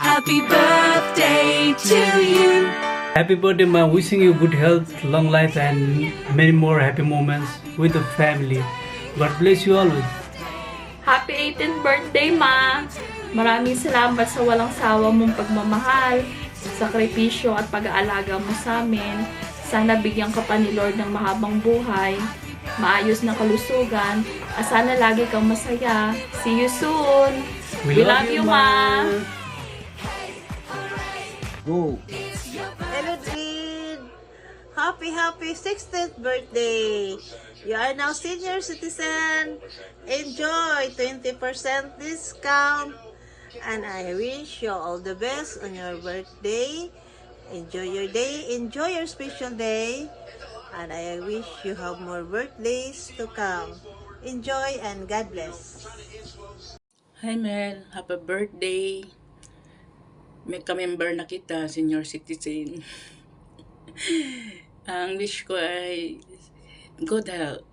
Happy birthday to you. Happy birthday, ma. Wishing you good health, long life, and many more happy moments with the family. God bless you always. Happy 18th birthday, Ma! Maraming salamat sa walang sawa mong pagmamahal, sakripisyo at pag-aalaga mo sa amin. Sana bigyan ka pa ni Lord ng mahabang buhay, maayos na kalusugan, at sana lagi kang masaya. See you soon! We love you, Ma! Go. Hello, Jean! Happy 60th birthday! You are now senior citizen. Enjoy 20% discount. And I wish you all the best on your birthday. Enjoy your day. Enjoy your special day. And I wish you have more birthdays to come. Enjoy and God bless. Hi Mel, happy birthday. May ka-member na kita, senior citizen. Ang wish ko ay good health.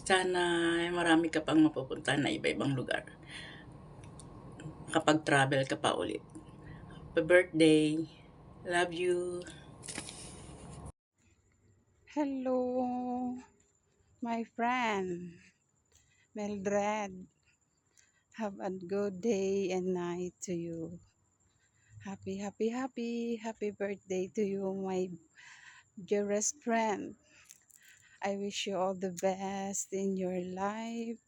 Sana marami ka pang mapupunta na iba-ibang lugar. Kapag travel ka pa ulit. Happy birthday. Love you. Hello, my friend, Mildred. Have a good day and night to you. Happy birthday to you, my dearest friend. I wish you all the best in your life.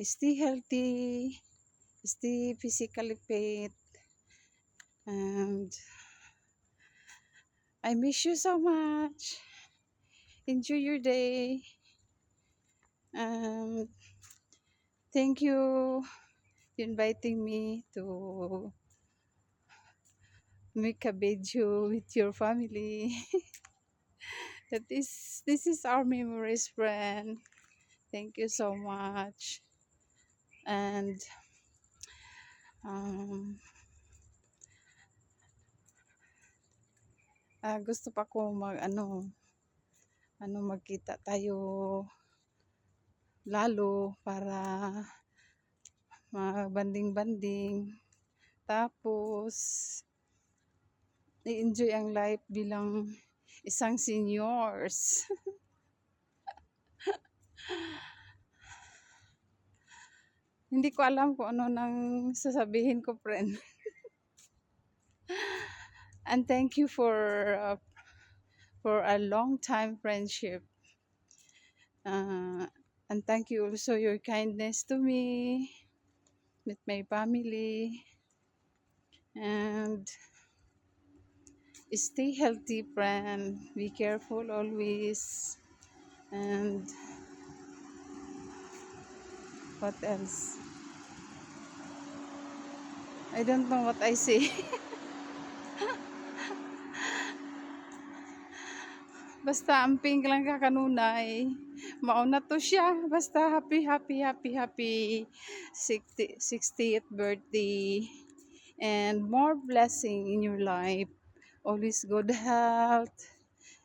Stay healthy, stay physically fit, and I miss you so much. Enjoy your day. Thank you inviting me to make a video with your family. This is our memories, friend. Thank you so much. And gusto pa ko magkita tayo lalo para magbanding-banding. Tapos i-enjoy ang life bilang isang seniors. Hindi ko alam kung ano nang sasabihin ko, friend. And thank you for a long time friendship. And thank you also your kindness to me, with my family. And stay healthy, friend. Be careful always. And what else? I don't know what I say. Basta ang pink lang kakanunay. Mauna to siya. Basta happy 60th birthday. And more blessing in your life. Always good health.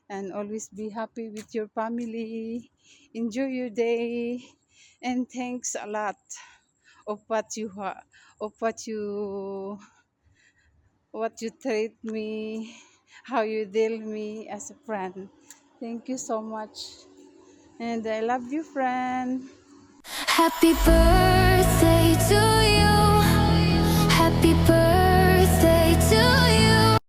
And always be happy with your family. Enjoy your day. And thanks a lot of what you treat me, how you deal me as a friend. Thank you so much. And I love you, friend. Happy birthday to you.